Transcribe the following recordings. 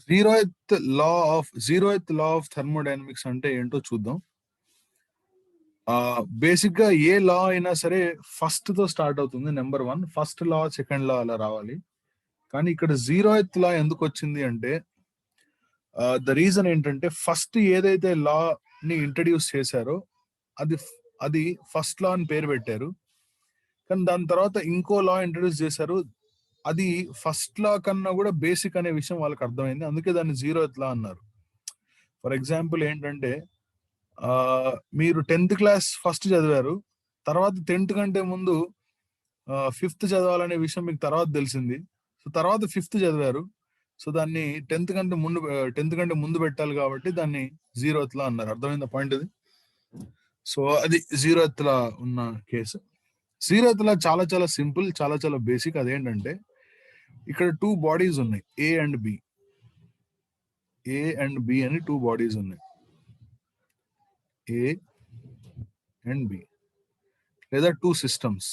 zeroth law of thermodynamics అంటే ఏంటో చూద్దాం. బేసిక్ గా ఏ లా అయినా సరే ఫస్ట్ తో స్టార్ట్ అవుతుంది. నెంబర్ 1 ఫస్ట్ లా, సెకండ్ లా అలా రావాలి. కానీ ఇక్కడ 0th లా ఎందుకు వచ్చింది అంటే ద రీజన్ ఏంటంటే ఫస్ట్ ఏదైతే లా ని ఇంట్రడ్యూస్ చేశారో అది ఫస్ట్ లా అని పేరు పెట్టారు. కానీ దాని తర్వాత ఇంకో లా ఇంట్రడ్యూస్ చేశారు. అది ఫస్ట్ లా కన్నా కూడా బేసిక్ అనే విషయం వాళ్ళకి అర్థమైంది. అందుకే దాన్ని 0th లా అన్నారు. ఫర్ ఎగ్జాంపుల్ ఏంటంటే మీరు 10th క్లాస్ ఫస్ట్ చదివారు. తర్వాత 10th కంటే ముందు 5th చదవాలనే విషయం మీకు తర్వాత తెలిసింది. సో తర్వాత 5th చదివారు. సో దాన్ని 10th కంటే ముందు పెట్టాలి కాబట్టి దాన్ని 0th లా అన్నారు. అర్థమైందా పాయింట్ అది? సో అది 0th లా ఉన్న కేసు. 0th లా చాలా చాలా సింపుల్, చాలా చాలా బేసిక్. అదేంటంటే ఇక్కడ 2 బాడీస్ ఉన్నాయి, A and B. A and B అని 2 బాడీస్ ఉన్నాయి. A and B, లేదా 2 systems.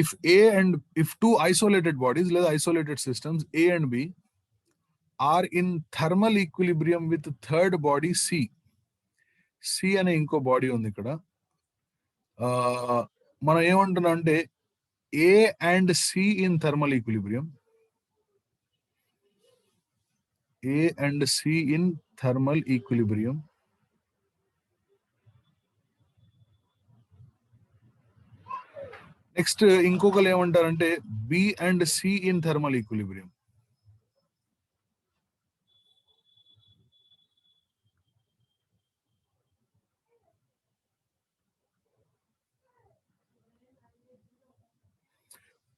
If 2 isolated bodies లేదా isolated systems A and B are in thermal equilibrium with third body C. C అనే ఇంకో బాడీ ఉంది ఇక్కడ. మనం ఏమంటున్నాం అంటే A and C in thermal equilibrium. A and C in thermal equilibrium. Next ఇంకొకరు ఏమంటారంటే B and C in thermal equilibrium.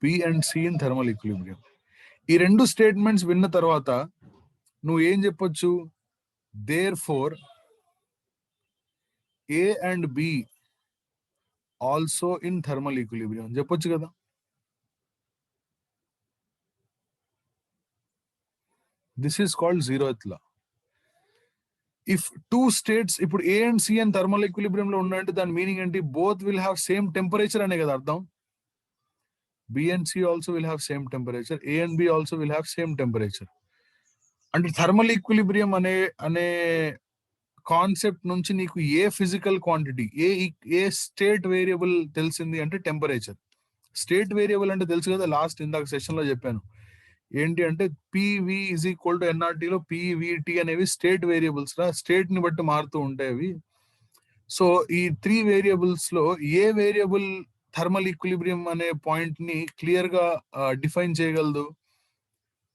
B and C in thermal equilibrium. ఈ రెండు స్టేట్మెంట్స్ విన్న తర్వాత నువ్వు ఏం చెప్పొచ్చు? Therefore A and B also in thermal equilibrium అని చెప్పొచ్చు కదా. This is called 0th law. If 2 states ఇప్పుడు A and C and thermal equilibrium లో ఉన్నాయంటే దాని మీనింగ్ ఏంటి? Both will have same temperature అనే కదా అర్థం. B and C also will have same temperature. A and B also will have same temperature. అంటే thermal equilibrium అనే కాన్సెప్ట్ నుంచి నీకు ఏ ఫిజికల్ క్వాంటిటీ, ఏ స్టేట్ వేరియబుల్ తెలిసింది అంటే టెంపరేచర్. స్టేట్ వేరియబుల్ అంటే తెలుసు కదా, లాస్ట్ ఇందాక సెషన్ లో చెప్పాను. ఏంటి అంటే PV is equal to NRT లో పివిటి అనేవి స్టేట్ వేరియబుల్స్ రా. స్టేట్ ని బట్టి మారుతూ ఉంటాయి అవి. సో ఈ 3 వేరియబుల్స్ లో ఏ వేరియబుల్ థర్మల్ ఈక్విలిబ్రియం అనే పాయింట్ ని క్లియర్ గా డిఫైన్ చేయగలదు?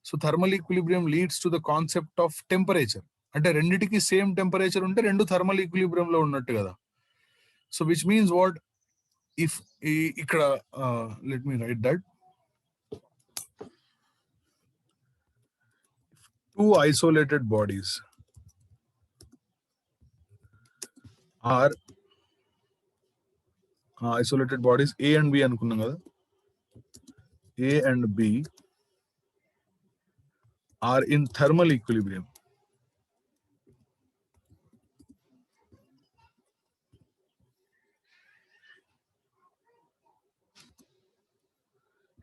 So thermal equilibrium leads to the concept of temperature. అంటే రెండిటికి సేమ్ టెంపరేచర్ ఉంటే రెండు థర్మల్ ఈక్విలిబ్రియం లో ఉన్నట్టు కదా. So which means what? If ఇక్కడ let me write that. 2 isolated bodies are isolated bodies A and B అనుకున్నాం కదా. A and B are in thermal equilibrium.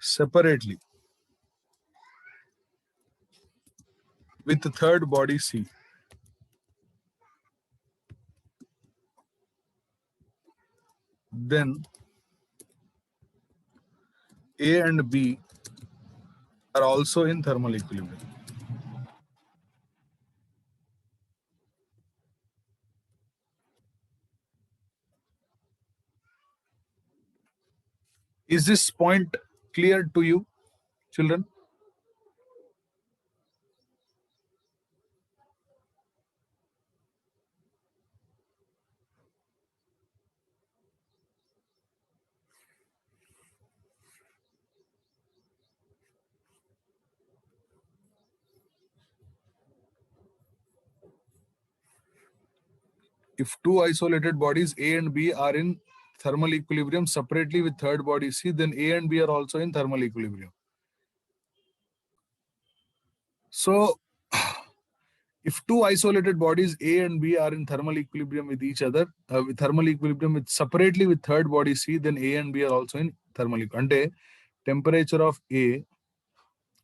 Separately with the third body C. Then A and B are also in thermal equilibrium. Is this point clear to you, children? If 2 isolated bodies A and B are in thermal equilibrium separately with third body C, then A and B are also in thermal equilibrium. So if 2 isolated bodies A and B are in thermal equilibrium with each other, with thermal equilibrium separately with third body C, then A and B are also in thermal equilibrium. అంటే temperature of A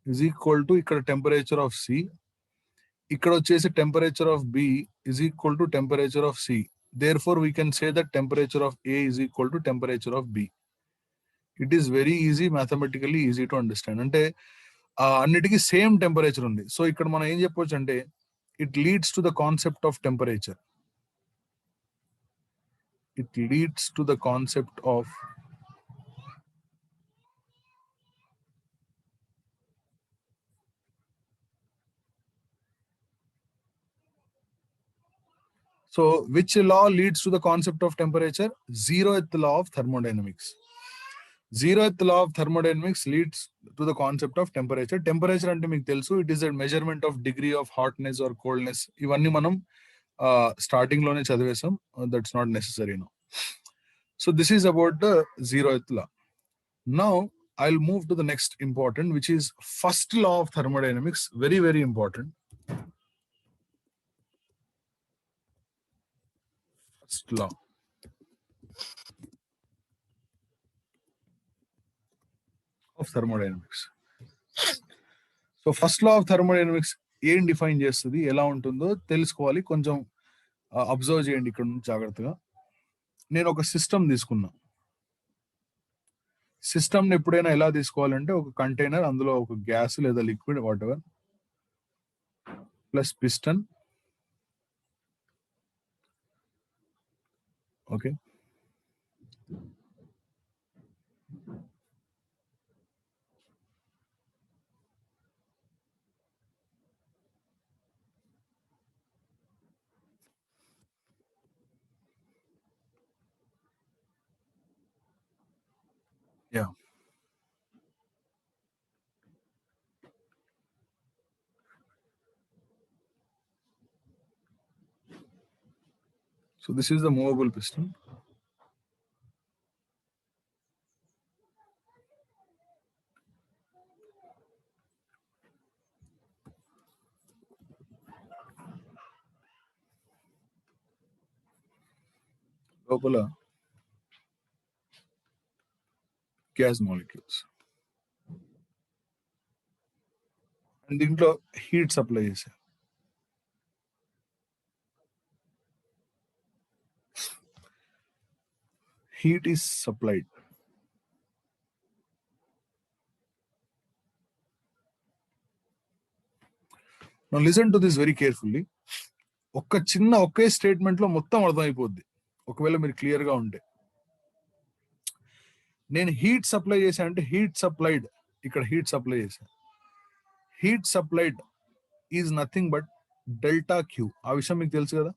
is equal to ఇక్కడ temperature of C. ఇక్కడ వచ్చేసి temperature of B is equal to temperature of C. Therefore, we can say that temperature of A is equal to temperature of B. It is very easy, mathematically easy to understand. అంటే అన్నిటికీ same temperature ఉంది. So ఇక్కడ మనం ఏం చెప్పొచ్చు అంటే it leads to the concept of temperature. It leads to the concept of so which law leads to the concept of temperature? Zeroth law of thermodynamics. Zeroth law of thermodynamics leads to the concept of temperature. Temperature అంటే మీకు తెలుసు, it is a measurement of degree of hotness or coldness. ఇవన్నీ మనం starting లోనే చదివేసాం. That's not necessary now. So this is about the zeroth law. Now I'll move to the next important, which is first law of thermodynamics. Very, very important. First law. Of thermodynamics. So first law of thermodynamics ఏం define చేస్తుంది, ఎలా ఉంటుందో తెలుసుకోవాలి. కొంచెం observe చేయండి ఇక్కడ నుంచి జాగ్రత్తగా. నేను ఒక సిస్టమ్ తీసుకున్నా. సిస్టమ్ని ఎప్పుడైనా ఎలా తీసుకోవాలంటే ఒక కంటైనర్, అందులో ఒక గ్యాస్ లేదా liquid what ever plus piston. Okay, yeah. So this is the movable piston. లోపల గ్యాస్ మాలిక్యూల్స్ అండ్ దీంట్లో హీట్ సప్లై చేశారు. Heat is supplied. Now listen to this very carefully. Okay statement లో మొత్తం అర్థమైపోద్ది ఒకవేళ మీరు క్లియర్ గా ఉంటే. నేను హీట్ సప్లై చేశా అంటే హీట్ సప్లైడ్, ఇక్కడ హీట్ సప్లై చేశా. Heat supplied is nothing but delta queue. ఆ విషయం మీకు తెలుసు కదా.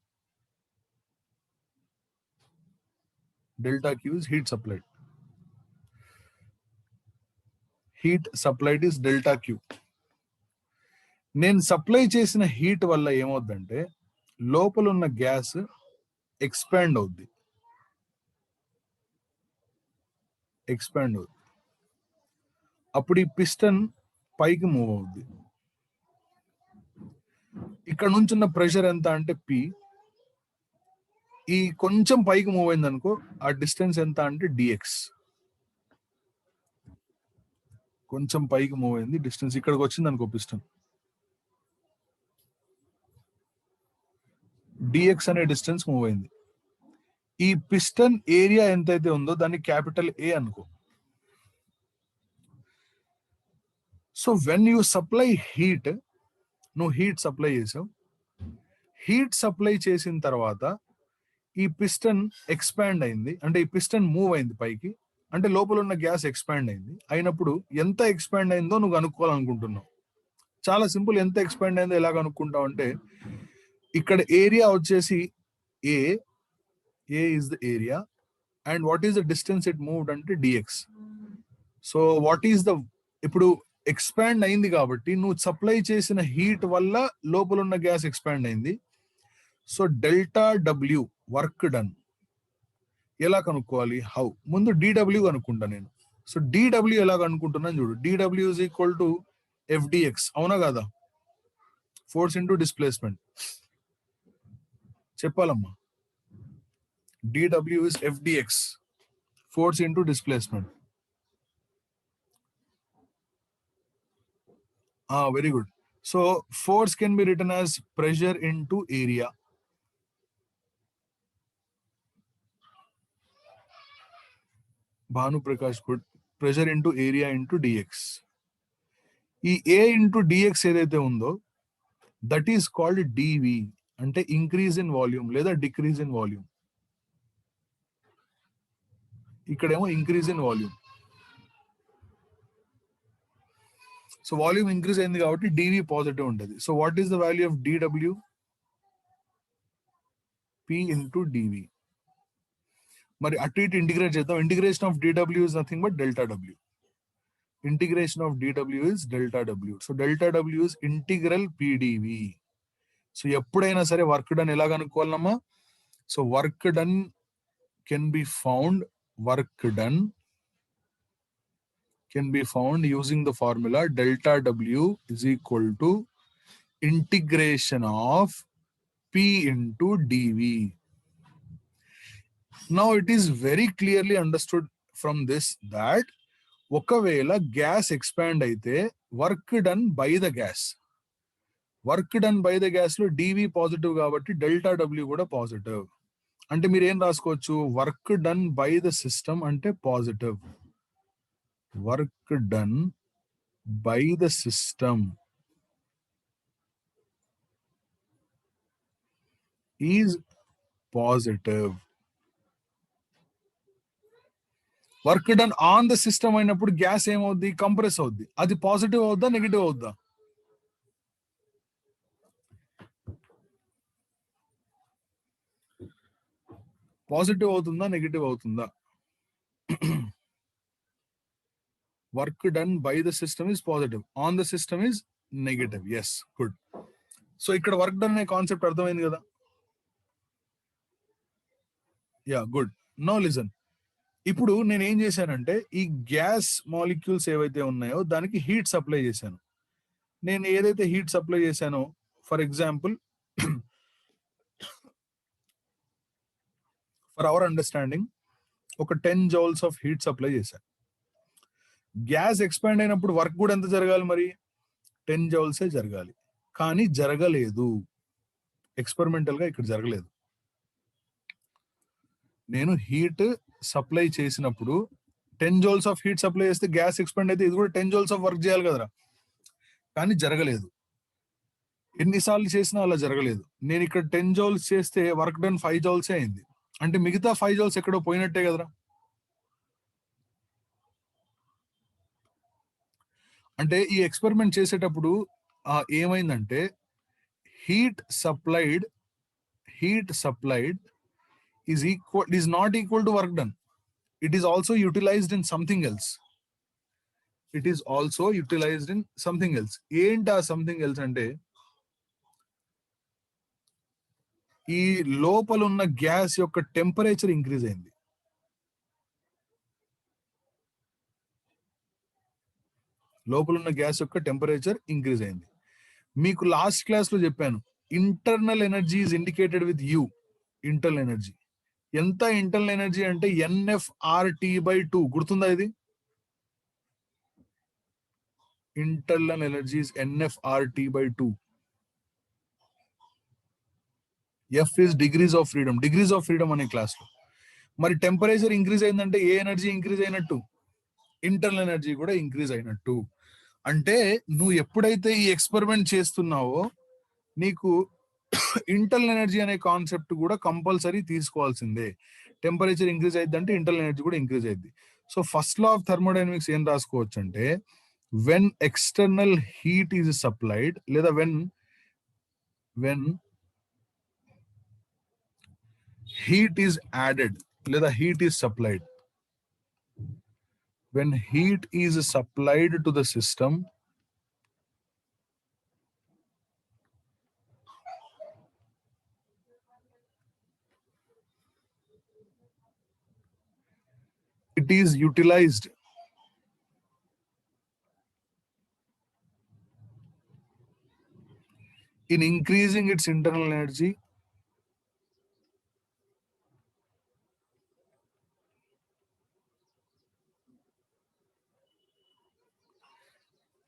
Delta Q is heat supplied. Heat supplied is delta queue. నేను సప్లై చేసిన హీట్ వల్ల ఏమవుద్దంటే లోపల ఉన్న గ్యాస్ ఎక్స్పాండ్ అవుద్ది. అప్పుడు ఈ పిస్టన్ పైకి మూవ్ అవుద్ది. ఇక్కడ నుంచి ఉన్న ప్రెషర్ ఎంత అంటే పి. ఈ కొంచెం పైకి మూవ్ అయింది అనుకో, ఆ డిస్టెన్స్ ఎంత అంటే డిఎక్స్. కొంచెం పైకి మూవ్ అయింది, డిస్టెన్స్ ఇక్కడికి వచ్చింది అనుకో, పిస్టన్ డిఎక్స్ అనే డిస్టెన్స్ మూవ్ అయింది. ఈ పిస్టన్ ఏరియా ఎంతైతే ఉందో దాన్ని క్యాపిటల్ ఏ అనుకో. So when you supply heat, నువ్వు హీట్ సప్లై చేసావు. హీట్ సప్లై చేసిన తర్వాత ఈ పిస్టన్ ఎక్స్పాండ్ అయింది, అంటే ఈ పిస్టన్ మూవ్ అయింది పైకి, అంటే లోపల ఉన్న గ్యాస్ ఎక్స్పాండ్ అయింది. అయినప్పుడు ఎంత ఎక్స్పాండ్ అయిందో నువ్వు కనుక్కోవాలనుకుంటున్నావు. చాలా సింపుల్. ఎంత ఎక్స్పాండ్ అయిందో ఎలా కనుక్కుంటావు అంటే ఇక్కడ ఏరియా వచ్చేసి A is the area and what is the distance it moved అంటే dx. So what is the, ఇప్పుడు ఎక్స్పాండ్ అయింది కాబట్టి నువ్వు సప్లై చేసిన హీట్ వల్ల లోపల ఉన్న గ్యాస్ ఎక్స్పాండ్ అయింది. So delta W work done ఎలా కనుక్కోవాలి? హౌ? ముందు డిడబ్ల్యూ కనుక్కుంటా నేను. సో డిడబ్ల్యూ ఎలా కనుక్కుంటున్నాను చూడు. D W is equal to F d x, అవునా కదా? Force into displacement. చెప్పాలమ్మా. D W is F d x, force into displacement. Very good. So force can be written as pressure into area. Bhanu Prakash, good. Pressure into area into dx. ఈ a into dx ఏదైతే ఉందో that is called dv, అంటే increase in volume లేదా decrease in volume. ఇక్కడేమో increase in volume. So volume increase అయింది కాబట్టి dv positive ఉంటుంది. So what is the value of dw? p into dv. మరి అటు ఇటు ఇంటిగ్రేట్ చేద్దాం. Integration of dw is nothing but delta w. Integration of dw is delta w. So delta w is integral pdv. So ఎప్పుడైనా సరే work done ఎలా కనుక్కోవాలమ్మా? So work done can be found using the formula delta w is equal to integration of p into dv. Now it is very clearly understood from this that ఒకవేళ gas expand అయితే work done by the gas లో d V positive కాబట్టి delta W కూడా positive. అంటే మీరు ఏం రాసుకోవచ్చు? Work done by the system అంటే positive. Work done by the system is positive. Work done on the system అయినప్పుడు గ్యాస్ ఏమవుద్ది? కంప్రెస్ అవుద్ది. అది పాజిటివ్ అవుద్దా నెగిటివ్ అవుద్దా? పాజిటివ్ అవుతుందా నెగిటివ్ అవుతుందా? Work done by the system is positive, on the system is negative. Yes, good. So ఇక్కడ work done అనే కాన్సెప్ట్ అర్థమైంది కదా? Yeah, good. Now listen. ఇప్పుడు నేను ఏం చేశానంటే ఈ గ్యాస్ మాలిక్యూల్స్ ఏవైతే ఉన్నాయో దానికి హీట్ సప్లై చేశాను. నేను ఏదైతే హీట్ సప్లై చేశానో, for example for our understanding ఒక 10 జౌల్స్ ఆఫ్ హీట్ సప్లై చేశాను. గ్యాస్ ఎక్స్పాండ్ అయినప్పుడు వర్క్ కూడా ఎంత జరగాలి? మరి 10 జౌల్సే జరగాలి. కానీ జరగలేదు. ఎక్స్పెరిమెంటల్ గా ఇక్కడ జరగలేదు. నేను హీట్ సప్లై చేసినప్పుడు 10 జౌల్స్ ఆఫ్ హీట్ సప్లై చేస్తే గ్యాస్ ఎక్స్పాండ్ అయితే ఇది కూడా 10 జౌల్స్ ఆఫ్ వర్క్ చేయాలి కదరా. కానీ జరగలేదు. ఎన్నిసార్లు చేసినా అలా జరగలేదు. నేను ఇక్కడ 10 జౌల్స్ చేస్తే వర్క్ డన్ 5 జౌల్సే అయింది. అంటే మిగతా 5 జౌల్స్ ఎక్కడో పోయినట్టే కదరా. అంటే ఈ ఎక్స్పెరిమెంట్ చేసేటప్పుడు ఏమైందంటే heat supplied is not equal to work done. It is also utilized in something else. ఏంటి ఆ సంథింగ్ ఎల్స్ అంటే ఈ లోపల ఉన్న గ్యాస్ యొక్క టెంపరేచర్ ఇంక్రీజ్ అయింది. మీకు లాస్ట్ క్లాస్ లో చెప్పాను, internal energy is indicated with you. Internal energy ఎంత? ఇంటర్నల్ ఎనర్జీ అంటే NFRT/2. గుర్తుందా ఇది? Internal energy is NFRT/2. F is degrees of freedom అనే క్లాస్ లో. మరి టెంపరేచర్ ఇంక్రీజ్ అయిందంటే ఏ ఎనర్జీ ఇంక్రీజ్ అయినట్టు? ఇంటర్నల్ ఎనర్జీ కూడా ఇంక్రీజ్ అయినట్టు. అంటే నువ్వు ఎప్పుడైతే ఈ ఎక్స్పెరిమెంట్ చేస్తున్నావో నీకు ఇంటర్నల్ ఎనర్జీ అనే కాన్సెప్ట్ కూడా కంపల్సరీ తీసుకోవాల్సిందే. టెంపరేచర్ ఇంక్రీజ్ అయింది అంటే ఇంటర్నల్ ఎనర్జీ కూడా ఇంక్రీజ్ అయింది. So first law of thermodynamics ఏం రాసుకోవచ్చు అంటే when external heat is supplied లేదా వెన్ heat is added లేదా heat is supplied. When heat is supplied to the system, it is utilized in increasing its internal energy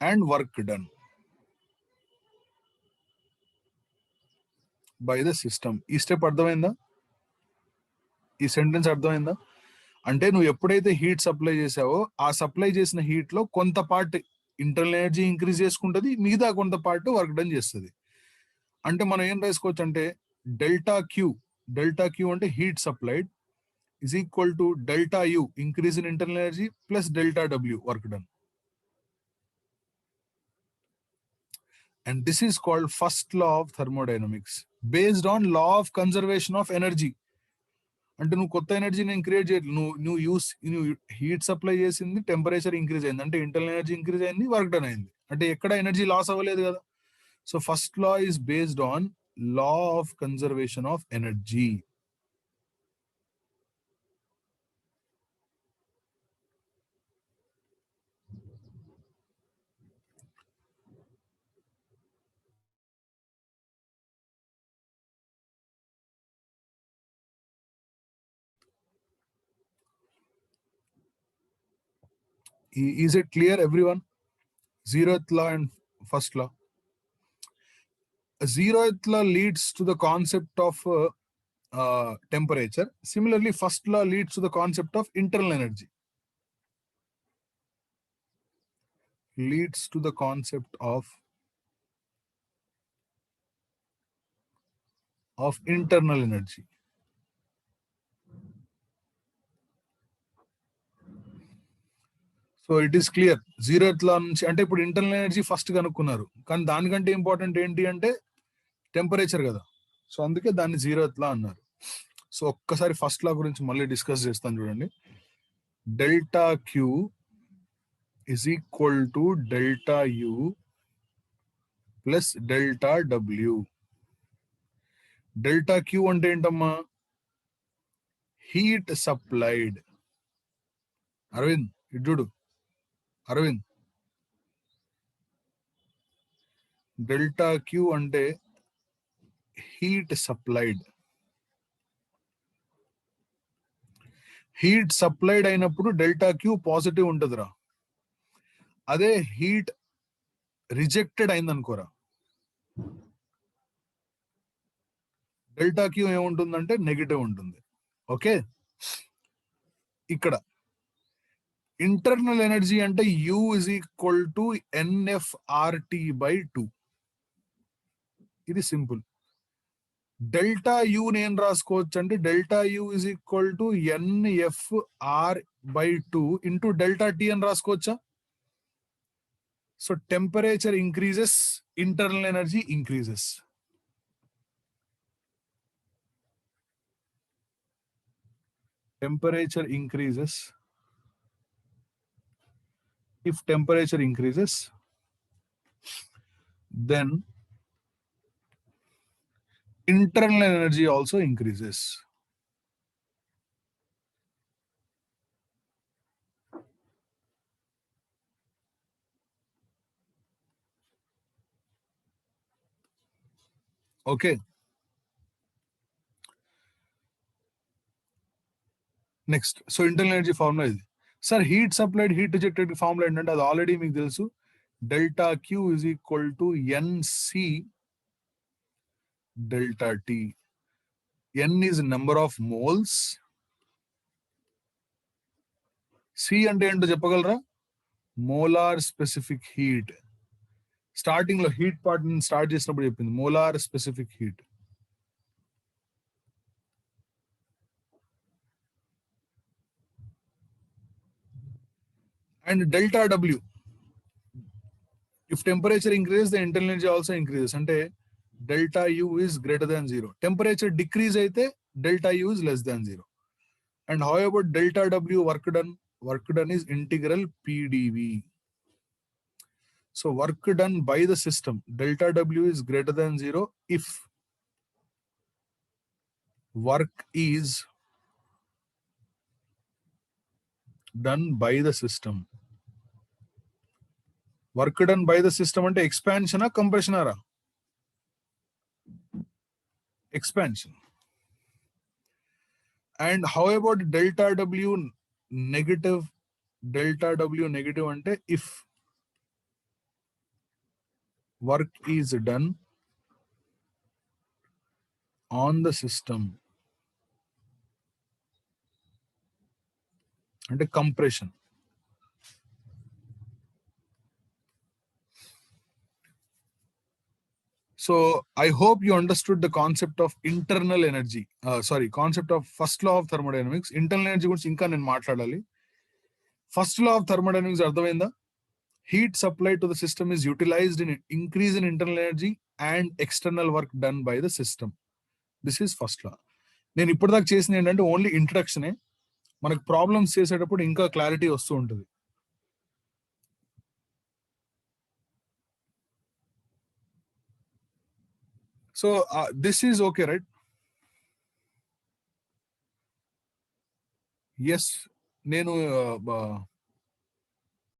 and work done. by the system. ఈ step అర్థమైందా? ఈ sentence అర్థమైందా? అంటే నువ్వు ఎప్పుడైతే heat supply చేసావో ఆ సప్లై చేసిన హీట్ లో కొంత పార్ట్ ఇంటర్నల్ ఎనర్జీ ఇంక్రీజ్ చేసుకుంటది, మిగతా కొంత పార్ట్ వర్క్ డన్ చేస్తుంది. అంటే మనం ఏం రాసుకోవచ్చు అంటే డెల్టా క్యూ అంటే heat supplied is equal to delta U, increase in internal energy, plus delta W, work done. And this is called first law of thermodynamics, based on law of conservation of energy. అంటే నువ్వు కొత్త energy నేను create చేయాలి, నువ్వు heat supply చేసింది, temperature increase అయింది అంటే internal energy increase అయింది, వర్క్ డన్ అయింది, అంటే ఎక్కడ ఎనర్జీ లాస్ అవ్వలేదు కదా. So first law is based on law of conservation of energy. Is it clear, everyone? Zeroth law and first law. Zeroth law leads to the concept of temperature. Similarly, first law leads to the concept of internal energy. Leads to the concept of internal energy. So it is clear. Zeroth లా నుంచి అంటే ఇప్పుడు internal energy first కనుక్కున్నారు, కానీ దానికంటే important ఏంటి అంటే temperature కదా. So అందుకే దాన్ని జీరోత్ లా అన్నారు. సో ఒక్కసారి ఫస్ట్ లా గురించి మళ్ళీ డిస్కస్ చేస్తాను చూడండి. Delta Q is equal to delta U plus delta W. Delta Q అంటే ఏంటమ్మా? Heat supplied. అరవింద్ ఇడ్డు అరవింద్, డెల్టా క్యూ అంటే హీట్ సప్లైడ్. హీట్ సప్లైడ్ అయినప్పుడు డెల్టా క్యూ పాజిటివ్ ఉంటుందిరా. అదే హీట్ రిజెక్టెడ్ అయిందనుకోరా, డెల్టా క్యూ ఏముంటుందంటే నెగిటివ్ ఉంటుంది. ఓకే, ఇక్కడ ఇంటర్నల్ ఎనర్జీ అంటే U is equal to NFRT/2. ఇది సింపుల్. డెల్టా యు నేను రాసుకోవచ్చు అంటే delta U is equal to NFR/2 into delta T అని రాసుకోవచ్చా? So temperature increases, internal energy increases. Temperature increases. If temperature increases, then internal energy also increases. Okay. Next, so internal energy formula is, sir, heat supplied, heat rejected formula ఏంటంటే అది already మీకు తెలుసు. Delta Q is equal to NC delta T. N is number of moles. C అంటే ఏంటో చెప్పగలరా? Molar specific heat. Starting లో heat part start చేసినప్పుడు చెప్పింది molar specific heat. And delta W, if temperature increases, the internal energy also increases. అంటే delta U is greater than 0. Temperature decrease అయితే delta U is less than 0. And how about delta W work done? Work done is integral PdV. So work done by the system, delta W is greater than 0 if work is done by the system. Work done by the system అంటే expansion compression రా? Expansion. And how about delta W negative? Delta W negative అంటే if work is done on the system అంటే compression. So I hope you understood the concept of internal energy. Concept of first law of thermodynamics. Internal energy గురించి ఇంకా నేను మాట్లాడాలి. First law of thermodynamics అర్థమైందా? Heat supply to the system is utilized in increase in internal energy and external work done by the system. This is first law. నేను ఇప్పటిదాకా చేసింది ఏంటంటే only ఇంట్రడక్షనే. మనకు ప్రాబ్లమ్స్ చేసేటప్పుడు ఇంకా క్లారిటీ వస్తూ ఉంటుంది. So this is okay right? Yes, నేను